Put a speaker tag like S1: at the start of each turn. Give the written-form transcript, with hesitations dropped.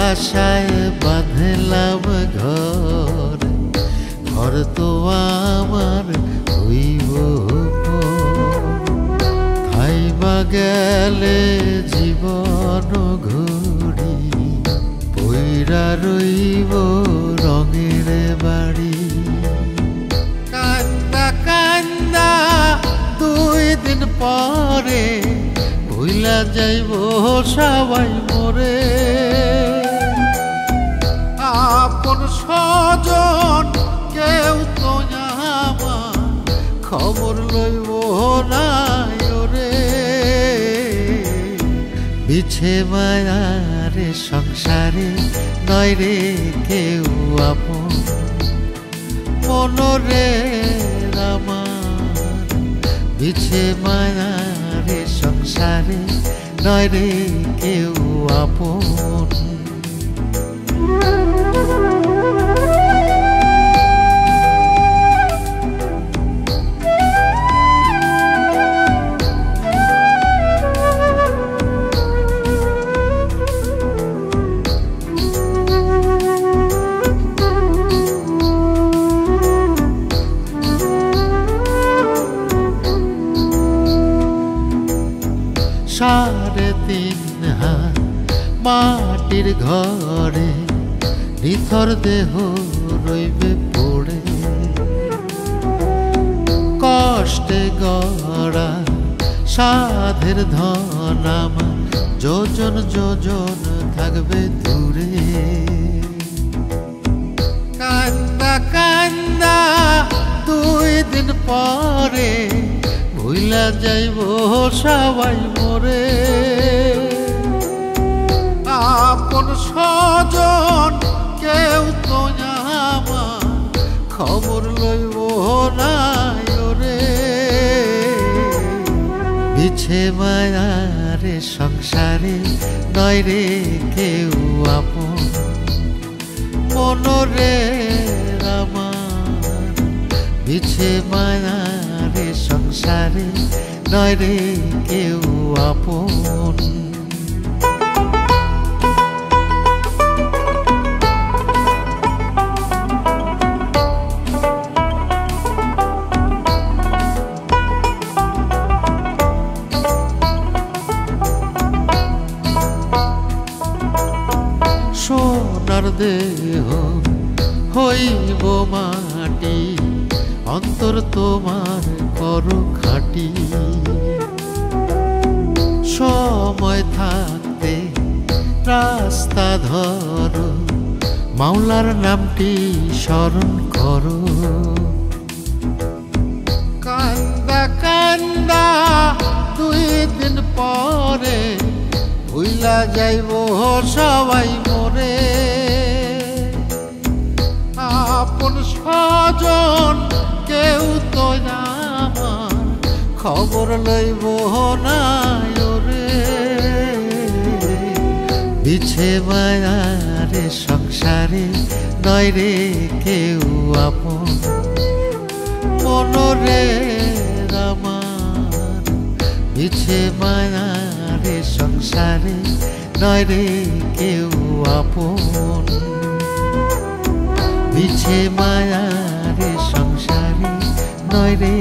S1: আশায় বাঁধলাম ঘর, ঘর তো আমার হইব খাইবা গেলে জীবন ঘুরি, পইরা রইব রঙের বাড়ি। কান্দা কান্দা 2 দিন পরে ভুইলা যাইব সবাই মোরে। আপন স্বজন কেউ তো আমার খবর লইব না ওরে। বিছে মায়ার সংসারে নয় রে কেউ আপন, মনরে আমার বিছে মায়ার সংসারে নয় রে কেউ আপন। সাড়ে 3 হাত মাটির ঘরে নিথর দেহ রইবে পড়ে, কষ্টে গড়া সাধের ধন আমার যোজন যোজন থাকবে দূরে। কান্দা কান্দা 2 দিন পরে ভুইলা যাইব সবাই মোরে। আপন স্বজন কেউ তো আমার খবর লইব না ওরে। বিছে মায়ার সংসারে নয় রে কেউ আপন, মনরে আমার বিছে মায়ার সংসারে নয় রে কেউ আপন। সোনার দেহ হইব মাটি, অন্তর তোমার করো খাটি। সময় থাকতে রাস্তা ধরো, মাওলার নামটি স্মরণ করো। কান্দা কান্দা 2 দিন পরে ভুইলা যাইব সবাই মোরে। আপন স্বজন কেউ তো আমার খবর লইব না ওরে। বিছে মায়ার সংসারে নয় রে কেউ আপন, মনরে আমার বিছে মায়ার সংসারে নয় রে কেউ আপন। বিছে মায়ার সংসারে নয় রে